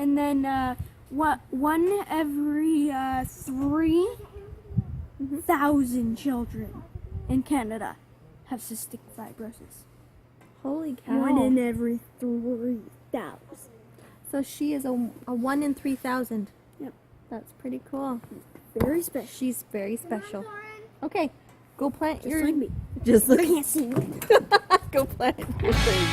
and then one every 3,000 children in Canada have cystic fibrosis. Holy cow. 1 in every 3,000. So she is a 1 in 3,000. Yep. That's pretty cool. Very special. She's very special. Okay, go plant Just your... like me. Just like... You can't see me. Go plant your thing.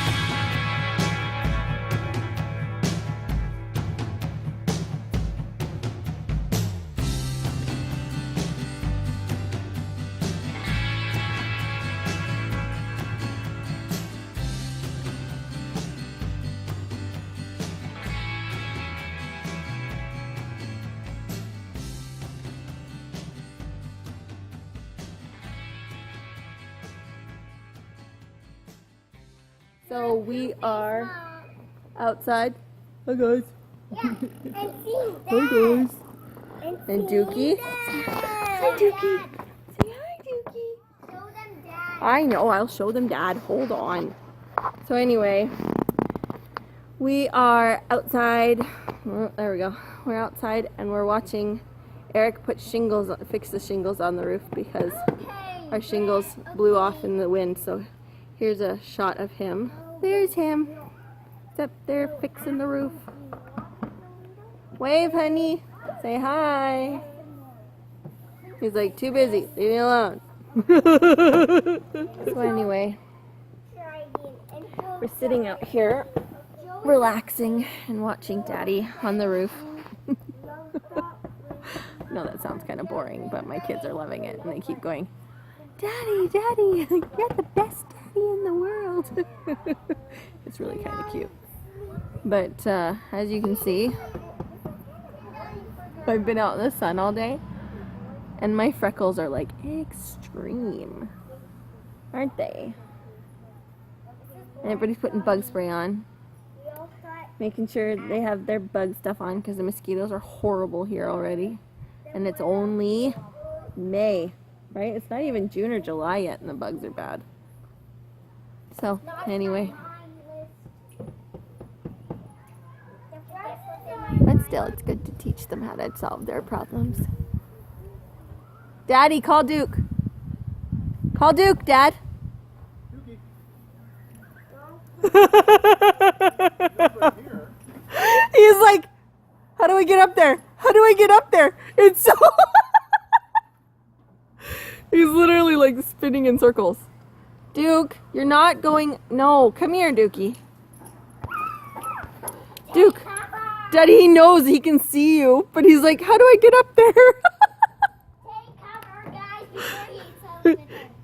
So we are outside. Hi guys. Yeah, and see Hi guys. And Dookie. Hi, Dookie. Say hi, Dookie. Show them Dad. I know, I'll show them Dad. Hold on. So anyway, we are outside. Oh, there we go. We're outside and we're watching Eric fix the shingles on the roof because our shingles blew off in the wind. So here's a shot of him. There's him. He's up there fixing the roof. Wave, honey. Say hi. He's like, too busy. Leave me alone. So anyway, we're sitting out here relaxing and watching Daddy on the roof. No, that sounds kind of boring, but my kids are loving it and they keep going, Daddy, Daddy, you're the best daddy in the world. It's really kind of cute. But as you can see, I've been out in the sun all day and my freckles are like extreme, aren't they? And everybody's putting bug spray on, making sure they have their bug stuff on because the mosquitoes are horrible here already. And it's only May, right? It's not even June or July yet and the bugs are bad. So anyway, but still it's good to teach them how to solve their problems. Daddy, call Duke. Call Duke, Dad. He's like, how do I get up there? How do I get up there? It's so... He's literally like spinning in circles. Duke, you're not going... No, come here, Dookie. Duke. Daddy, he knows he can see you, but he's like, how do I get up there?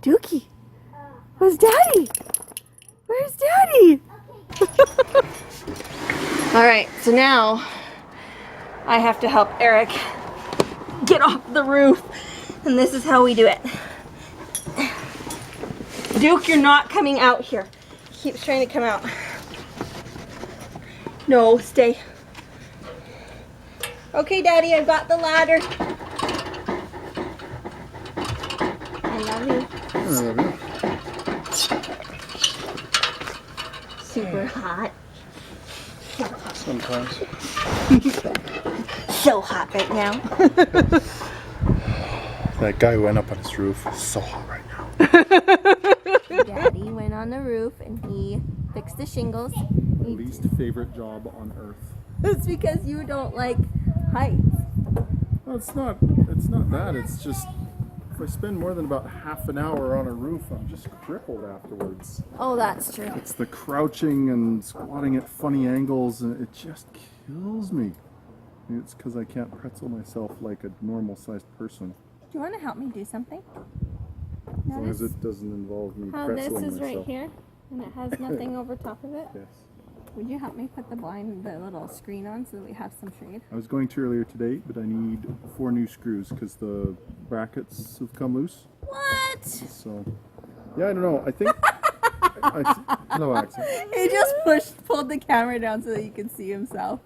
Dookie, where's Daddy? Where's Daddy? Alright, so now I have to help Eric get off the roof, and this is how we do it. Duke, you're not coming out here. He keeps trying to come out. No, stay. Okay, Daddy, I've got the ladder. I love you. I love you. Super hot. Sometimes. So hot right now. That guy who went up on his roof is so hot right now. Daddy went on the roof and he fixed the shingles. My least favorite job on earth. It's because you don't like heights. Well, it's not that. It's just if I spend more than about half an hour on a roof, I'm just crippled afterwards. Oh, that's true. It's the crouching and squatting at funny angles, and it just kills me. It's because I can't pretzel myself like a normal-sized person. Do you want to help me do something? As long as it doesn't involve me How pretzeling this is myself. right here and it has nothing over top of it? Yes. Would you help me put the little screen on so that we have some shade? I was going to earlier today, but I need 4 new screws because the brackets have come loose. What? So, yeah, I don't know. I think... no accent. He just pulled the camera down so that you can see himself.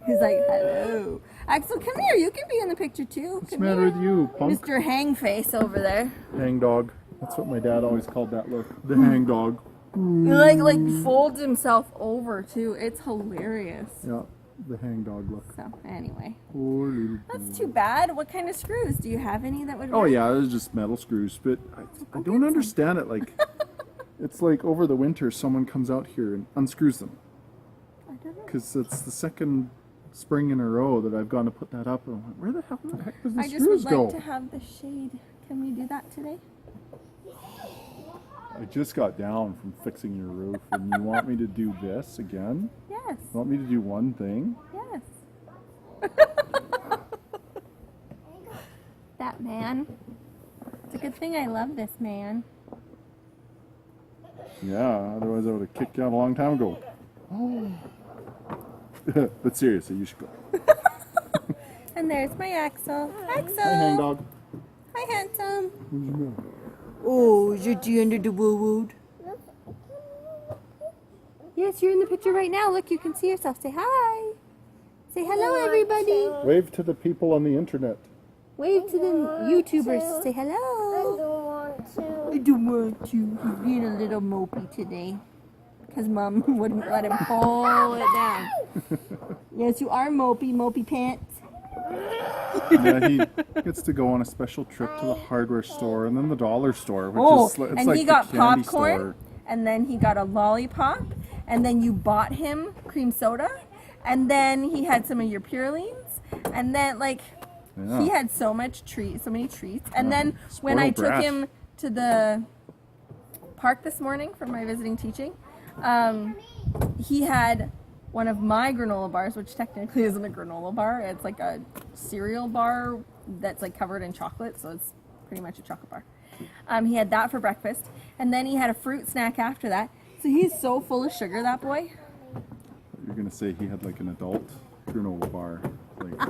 He's like, hello. Axel, come here. You can be in the picture too. What's the matter with you, punk? Mr. Hangface over there. Hang dog. That's what my dad always called that look. The hang dog. He like folds himself over too. It's hilarious. Yeah. the hangdog look. So anyway, Poor little that's boy. too bad. What kind of screws? Do you have any that would Oh work? yeah, it's just metal screws, but I don't understand it. Like, it's like over the winter, someone comes out here and unscrews them. I don't know. Because it's the second spring in a row that I've gone to put that up, and I'm like, where the heck does the I just screws would go? like to have the shade. Can we do that today? I just got down from fixing your roof, and you want me to do this again? Yes. You want me to do one thing? Yes. That man. It's a good thing I love this man. Yeah, otherwise I would have kicked you out a long time ago. But seriously, you should go. And there's my Axel. Axel. Hi, hangdog. Hi, handsome. Where'd you go? Oh, is it the end of the world? Yes, you're in the picture right now. Look, you can see yourself. Say hi. Say hello, everybody. Wave to the people on the internet. Wave to the YouTubers. Say hello. I don't want to. He's being a little mopey today. Because Mom wouldn't let him pull it down. Yes, you are mopey pants. Yeah, he gets to go on a special trip to the hardware store and then the dollar store, which Oh, is it's and like he the got candy popcorn, store. and then he got a lollipop, and then you bought him cream soda, and then he had some of your Purelines, and then like Yeah. he had so many treats, and Yeah, then when I spoiled took brat. him to the park this morning for my visiting teaching, he had one of my granola bars, which technically isn't a granola bar. It's like a cereal bar that's like covered in chocolate, so it's pretty much a chocolate bar. He had that for breakfast, and then he had a fruit snack after that. So he's so full of sugar, that boy. You're gonna say he had like an adult granola bar. Like,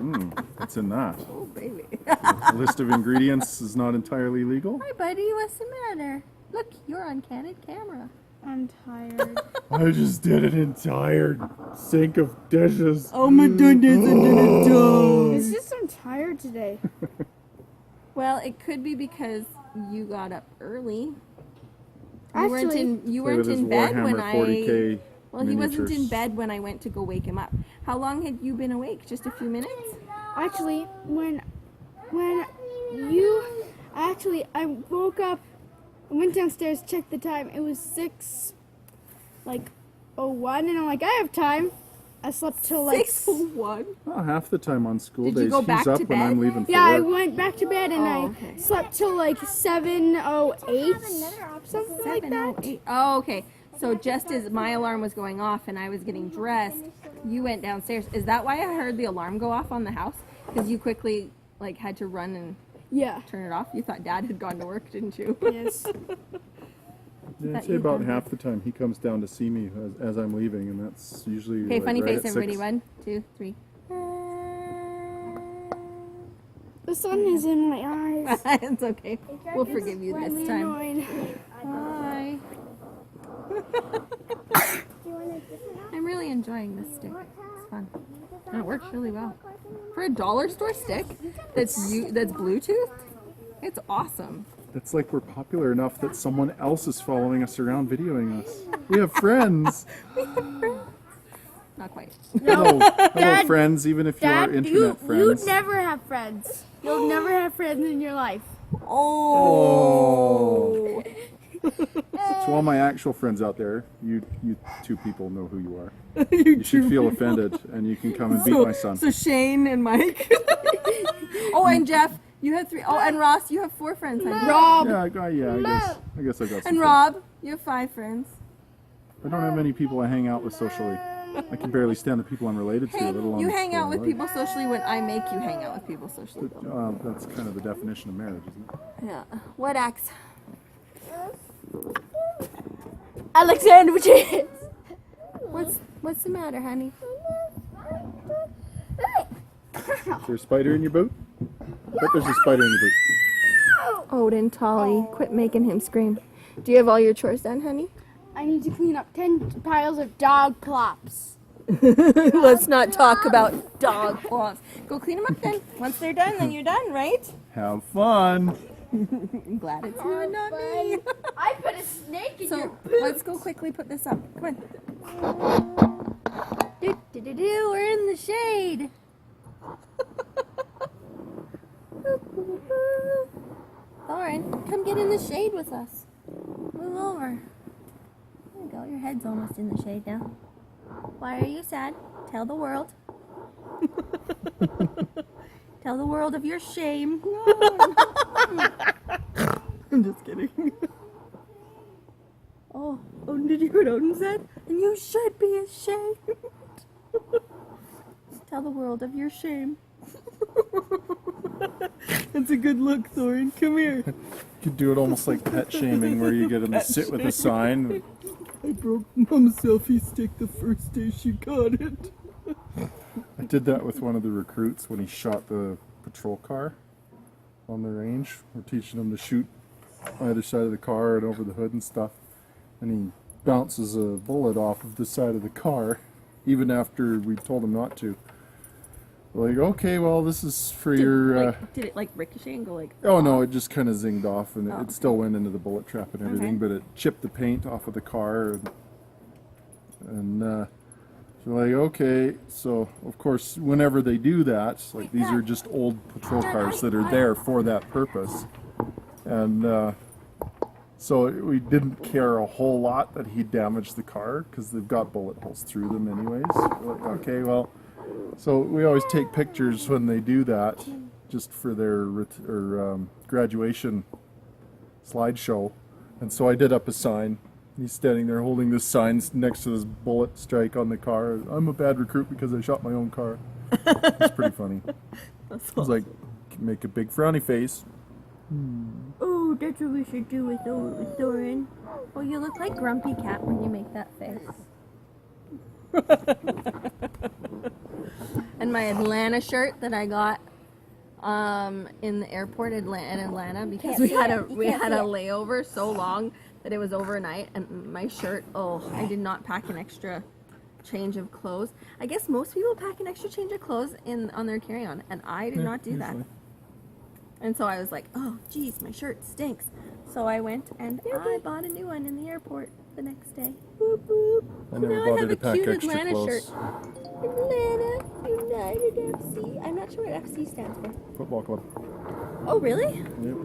what's in that? Oh, baby. The list of ingredients is not entirely legal. Hi, buddy. What's the matter? Look, you're on candid camera. I'm tired. I just did an entire sink of dishes. Oh my goodness, I didn't do. It's just I'm tired today. Well, it could be because you got up early. You Actually, weren't in bed when I. 40K Well, he wasn't in miniatures. bed when I went to go wake him up. How long had you been awake? Just a few minutes? Actually, when I woke up, I went downstairs, checked the time. It was 6:01, and I'm like, I have time. I slept till like 6:01. Oh, half the time on school Did you days, go he's back up to when I'm bed? leaving for Yeah, I work. went back to bed and I okay. slept till like 7:08, something like that. 7:08. Oh, okay. So just as my alarm was going off and I was getting dressed, you went downstairs. Is that why I heard the alarm go off on the house? Because you quickly like had to run and Yeah. turn it off. You thought Dad had gone to work, didn't you? Yes. Yeah, I'd Thought say you'd about done half the time he comes down to see me as I'm leaving, and that's usually Okay, like funny right face, at everybody. 6. 1, 2, 3. The sun is in my eyes. It's okay. We'll forgive you this Really time. annoying. Hi. I'm really enjoying this stick. It's fun. And it works really well. For a dollar store stick that's Bluetooth, it's awesome. It's like we're popular enough that someone else is following us around videoing us. We have friends. Not quite. Hello, Dad- friends, even if you are Dad, internet friends. you'd never have friends. You'll never have friends in your life. Oh. To all my actual friends out there, you two people know who you are. You should feel offended, and you can come and beat my son. So Shane and Mike. Oh, and Jeff, you have 3. Oh, and Ross, you have 4 friends. I think. Rob. Yeah, I guess I got some. And Rob, you have 5 friends. I don't have many people I hang out with socially. I can barely stand the people I'm related to, Hey, let alone you hang out with like. people socially when I make you hang out with people socially. Though. That's kind of the definition of marriage, isn't it? Yeah. What Axe? Alexander Witches. What's the matter, honey? Is there a spider in your boot? I bet there's a spider in your boot. Odin, Tolly, quit making him scream. Do you have all your chores done, honey? I need to clean up 10 piles of dog plops. Let's not talk about dog claws. Go clean them up then. Once they're done, then you're done, right? Have fun. I'm glad it's you and not me. I put a snake in your So let's go quickly put this up. Come on. We're in the shade. Thorin, come get in the shade with us. Move over. There you go. Your head's almost in the shade now. Why are you sad? Tell the world. Tell the world of your shame. I'm just kidding. Oh, did you hear what Odin said? And you should be ashamed. Tell the world of your shame. That's a good look, Thorin. Come here. You could do it almost like pet shaming, where you get them to sit with a sign. I broke Mom's selfie stick the first day she got it. I did that with one of the recruits when he shot the patrol car on the range. We're teaching him to shoot either side of the car and over the hood and stuff. And he bounces a bullet off of the side of the car, even after we told him not to. Like, okay, well, this is for your... Did it like ricochet and go like... Oh no, it just kind of zinged off, and Oh, it still went into the bullet trap and everything, but it chipped the paint off of the car, and so like, okay, so of course, whenever they do that, like these are just old patrol cars that are there for that purpose, and so we didn't care a whole lot that he damaged the car, because they've got bullet holes through them anyways. We're like, okay, well, so we always take pictures when they do that, just for their graduation slideshow. And so I did up a sign. He's standing there holding this sign next to this bullet strike on the car. I'm a bad recruit because I shot my own car. It's pretty funny. It's like, make a big frowny face. Oh, that's what we should do with Thorin. Oh, you look like Grumpy Cat when you make that face. And my Atlanta shirt that I got in the airport in Atlanta, because we had a layover so long that it was overnight, and my shirt, I did not pack an extra change of clothes. I guess most people pack an extra change of clothes on their carry-on, and I did not do that. And so I was like, oh geez, my shirt stinks. So I went and I bought a new one in the airport the next day. Boop, boop. I never Now I bothered have to a pack cute extra Atlanta clothes. shirt. Atlanta United FC. I'm not sure what FC stands for. Football club. Oh, really? Yep.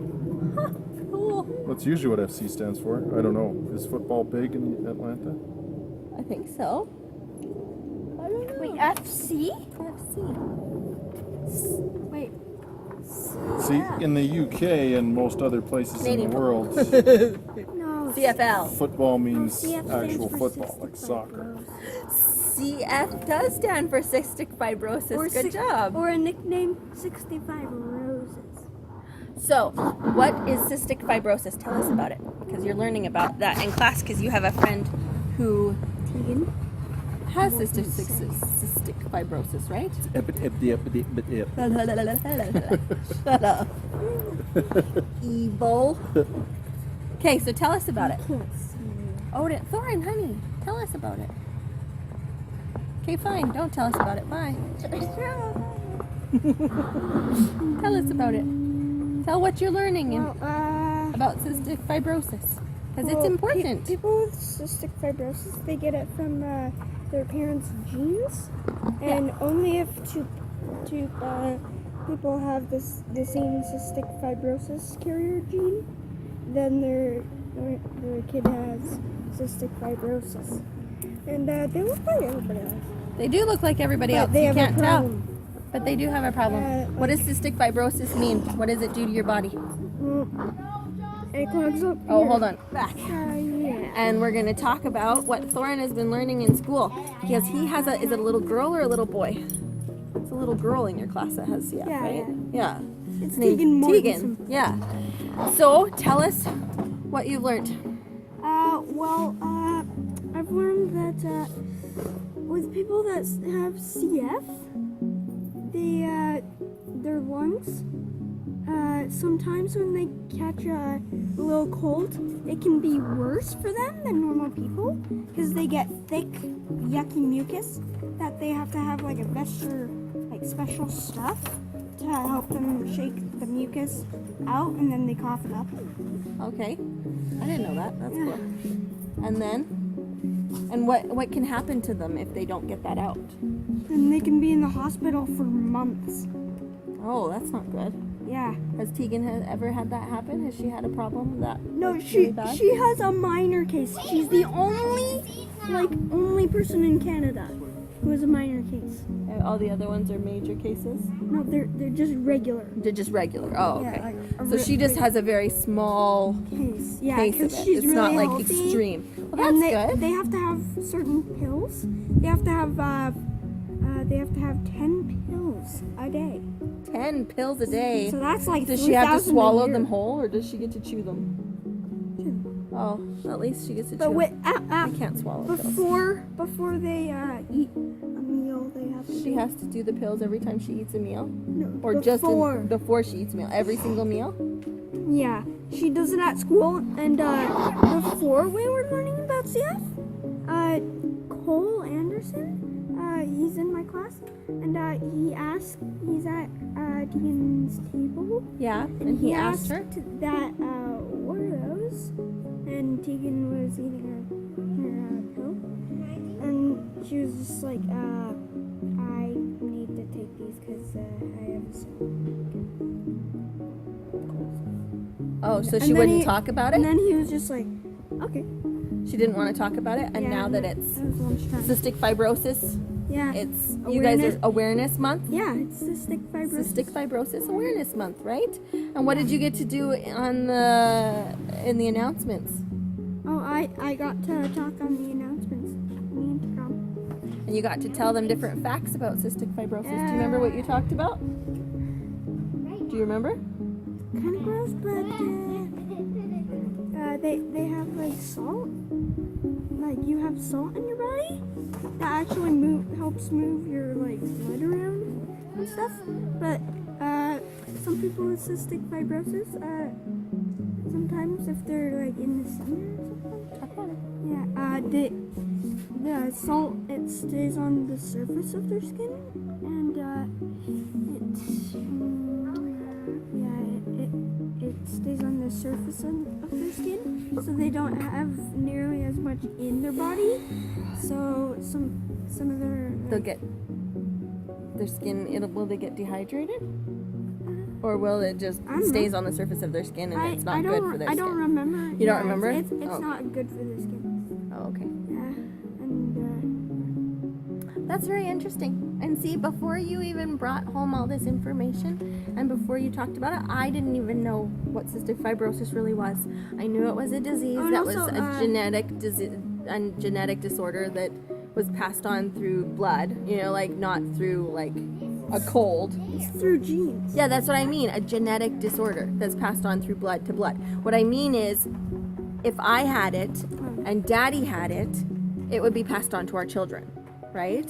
Huh, cool. That's usually what FC stands for. I don't know. Is football big in Atlanta? I think so. I don't know. Wait, FC? FC. Wait. See, in the UK and most other places Canadian in the world, No. CFL. football means CF stands actual for football, cystic like soccer. CF does stand for cystic fibrosis. Good job. Or a nickname, 65 Roses. So, what is cystic fibrosis? Tell us about it, because you're learning about that in class, because you have a friend who Tegan? has cystic fibrosis, right? Shut up. Evil. Okay, so tell us about it. Odin, Thorin, honey, tell us about it. Okay, fine. Don't tell us about it. Bye. Tell us about it. Tell what you're learning about cystic fibrosis, because it's important. People with cystic fibrosis, they get it from their parents' genes, and only if two people have the same cystic fibrosis carrier gene, then their kid has cystic fibrosis. And they look like everybody else. They do look like everybody But else. they You have a can't tell. problem. But they do have a problem. What does cystic fibrosis mean? What does it do to your body? It clogs up. Oh, here. hold on. Back. Yeah. And we're going to talk about what Thorin has been learning in school. Because he has is it a little girl or a little boy? It's a little girl in your class that has CF, Yeah, right? Yeah. It's named Tegan Tegan. Mortensen. Yeah. So, tell us what you've learned. I've learned that with people that have CF, their lungs, sometimes when they catch a little cold, it can be worse for them than normal people because they get thick, yucky mucus that they have to have like a vesture, like special stuff to help them shake the mucus out, and then they cough it up. Okay. I didn't know that. That's cool. And then? And what can happen to them if they don't get that out? And they can be in the hospital for months. Oh, that's not good. Yeah. Has Tegan ever had that happen? Has she had a problem that? No, like, she really bad? she has a minor case. She's the only person in Canada who has a minor case. And all the other ones are major cases. No, they're just regular They're just regular. Oh, Yeah, okay. like a So she just has a very small case. Yeah, case of because it. she's It's really not like healthy. extreme. Well, And that's good. They have to have certain pills. They have to have 10 pills a day. 10 pills a day. So that's like Does she have to 3,000 a swallow year. them whole, or does she get to chew them? Oh, at least she gets to But chew. wait, I can't swallow pills. before they eat a meal, they have to. She has to do the pills every time she eats a meal, no, or before. before she eats a meal, every single meal. Yeah, she does it at school, and before we were learning about CF, Cole Anderson, he's in my class, and he's at Dean's table, Yeah, and he asked her. that what are those? And Tegan was eating her pill, and she was just like, I need to take these because I have Oh, so And she then wouldn't he- talk about And it. then he was just like, okay. She didn't want to talk about it, and Yeah, now that it's it was lunchtime. cystic fibrosis, Yeah. it's you guys are awareness month. Yeah, it's cystic fibrosis. Cystic Fibrosis Awareness Month, right? And what did you get to do in the announcements? Oh, I got to talk on the announcements. Me and Tom. And you got to tell them different facts about cystic fibrosis. Do you remember what you talked about? Do you remember? Kind of gross, but they have like salt. Like you have salt in your body that actually helps move your like blood around and stuff. But some people with cystic fibrosis, sometimes if they're like in the sun or something, yeah, the salt, it stays on the surface of their skin, and it stays on the surface of their skin, so they don't have nearly as much in their body. So some of They'll get their skin. Will they get dehydrated, or will it just I don't stays on the surface of their skin and it's not good for their I skin? don't remember. You don't remember? It's Oh. not good for their skin. Oh, okay. Yeah, and That's very interesting. And see, before you even brought home all this information and before you talked about it, I didn't even know what cystic fibrosis really was. I knew it was a disease Oh, and that also, was a genetic disorder that was passed on through blood, like not through like a cold. it's through genes. Yeah, that's what I mean, a genetic disorder that's passed on through blood to blood. What I mean is, if I had it and Daddy had it, it would be passed on to our children, right?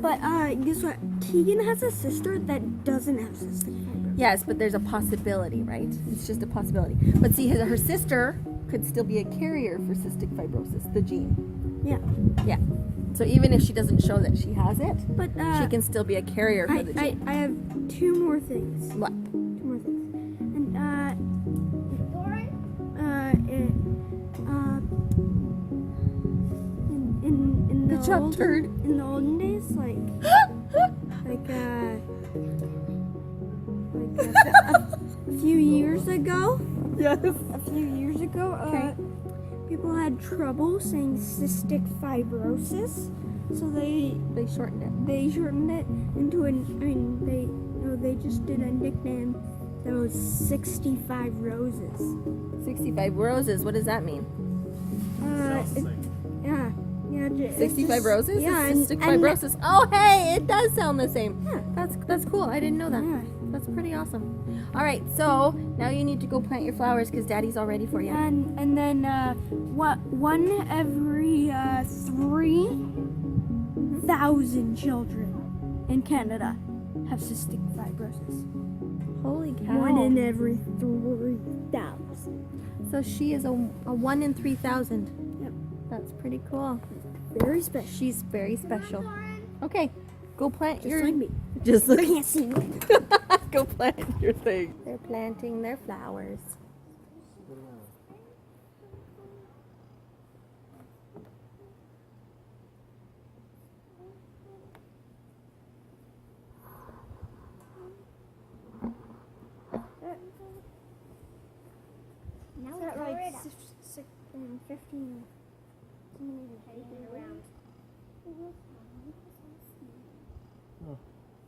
But guess what? Tegan has a sister that doesn't have cystic fibrosis. Yes, but there's a possibility, right? It's just a possibility. But see, her sister could still be a carrier for cystic fibrosis, the gene. Yeah, Yeah. So even if she doesn't show that she has it, but she can still be a carrier for the gene. I have two more things. What? Two more things. And in the Good job, old, turd. in the olden days, like a few years ago. Yes. A few years ago, people had trouble saying cystic fibrosis, so they shortened it. shortened it into they just did a nickname that was 65 roses. 65 roses. What does that mean? Yeah. 65 roses? Yeah, It's cystic fibrosis. Oh, hey, it does sound the same. Yeah. That's cool. I didn't know that. Yeah. That's pretty awesome. All right, so now you need to go plant your flowers because Daddy's all ready for you. And then one every 3,000 children in Canada have cystic fibrosis. Holy cow. One in every 3,000. So she is a 1 in 3,000. Yep. That's pretty cool. Very special. She's very special. Okay, go plant Just your... like me. Just I like... can't see you. Go plant your thing. They're planting their flowers. 15.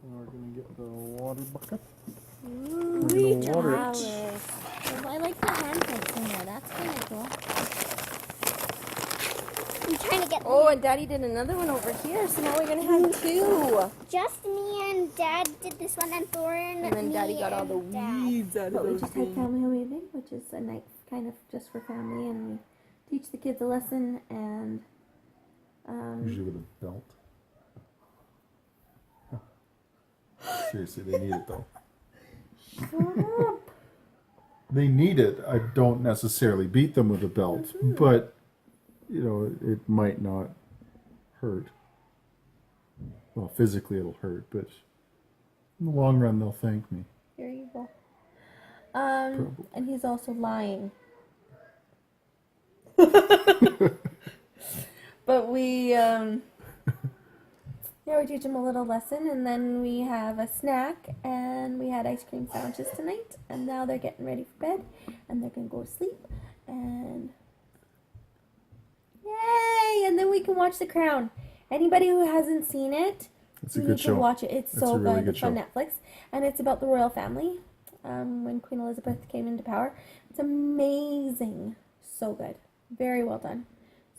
We're gonna get the water bucket. Ooh, We're gonna water it. I like the handprints in there. That's kind of cool. I'm trying to get Oh, and Daddy did another one over here, so now we're gonna have two. just me and Dad did this one, and Thorin. And then me Daddy got all the and Dad. weeds out of those. But we just had family home evening, which is a night kind of just for family, and we teach the kids a lesson and. Usually with a belt. Seriously, they need it though. Shut up. They need it. I don't necessarily beat them with a belt, but you know, it might not hurt. Well, physically it'll hurt, but in the long run they'll thank me. Here you go. And he's also lying. But we we teach them a little lesson, and then we have a snack, and we had ice cream sandwiches tonight, and now they're getting ready for bed, and they're gonna go to sleep, and yay! And then we can watch The Crown. Anybody who hasn't seen it, It's a you good need show. to watch it. It's so a really good. good It's on show. Netflix, and it's about the royal family. When Queen Elizabeth came into power, it's amazing. So good, very well done.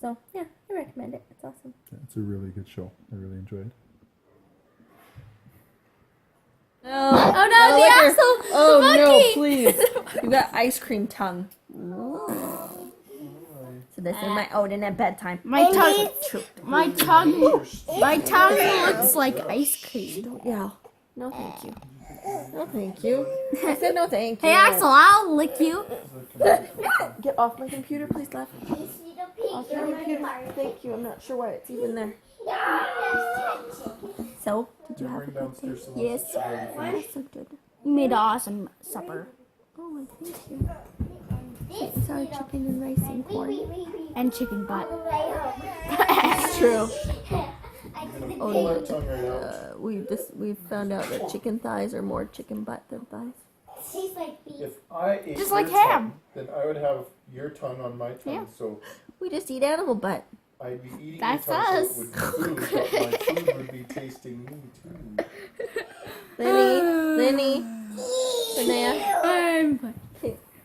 So yeah, I recommend it. It's awesome. Yeah, it's a really good show. I really enjoyed it. Oh no, the asshole! Oh the no, monkey! please! You got ice cream tongue. So this is my Odin at bedtime. My tongue looks like ice cream. Yeah. No, thank you. No, thank you. I said no, thank you. Hey Axel, I'll lick you. Get off my computer, please, love. Off my computer. Thank you. I'm not sure why it's even there. So, did you have a good day? Yes. That's so good. You made an awesome supper. Oh, and thank you. It's our chicken and rice and corn. And chicken butt. It's true. Oh, We found out that chicken thighs are more chicken butt than thighs. tastes like beef. If I ate Just your like ham. tongue, then I would have your tongue on my tongue, Yeah. so We just eat animal butt. I'd be eating That's your tongue, us. so it would be food, but my food would be tasting me too. Lenny, Linnea.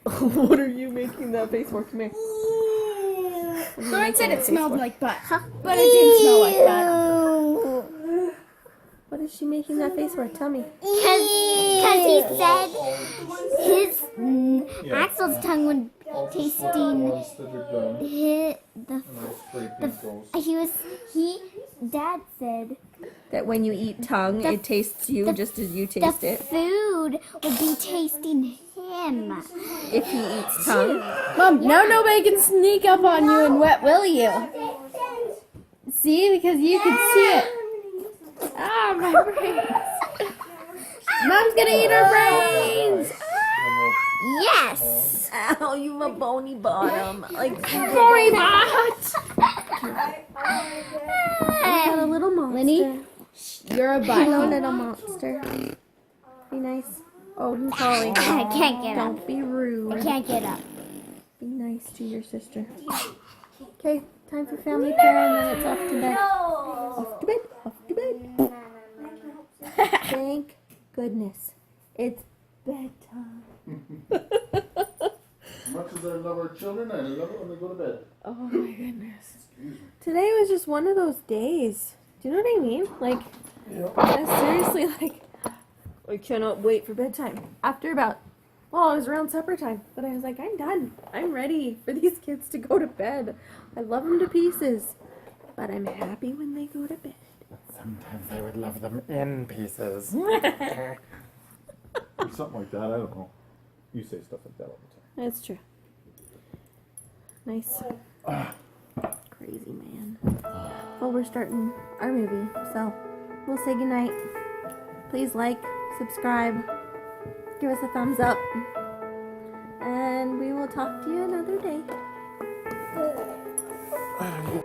What are you making that face for? Come here. Lauren said it smelled like butt, but it didn't smell like butt. What is she making that face for? Tell me. Because he said his Yeah. Axel's tongue would I'll just flip the tasting ones that are done, hit the and I'll spray paint those. Dad said That when you eat tongue, it tastes you just as you the taste it. food would be tasting him. If he eats tongue. Mom, now nobody can sneak up on you and wet willy you. See, because you can see it. Ah, my brains. Mom's gonna eat her brains. Yes. Ow, you have a bony bottom. Like, Sorry, butt. got a little monster. Lenny, you're a Hello, butt. little monster. Be nice. Oh, I'm calling. I can't get up. Don't be rude. I can't get up. Be nice to your sister. Okay, time for family prayer, and then it's off to bed. Off to bed. Off to bed. Thank goodness. It's bedtime. As much as I love our children, I love it when they go to bed. Oh my goodness. Today was just one of those days. Do you know what I mean? Like, I seriously, like, I cannot wait for bedtime. After about, well, it was around supper time, but I was like, I'm done. I'm ready for these kids to go to bed. I love them to pieces, but I'm happy when they go to bed. Sometimes I would love them in pieces. Or something like that, I don't know. You say stuff like that all the time. That's true. Nice. Crazy man. Well, we're starting our movie, so we'll say goodnight. Please like, subscribe, give us a thumbs up, and we will talk to you another day.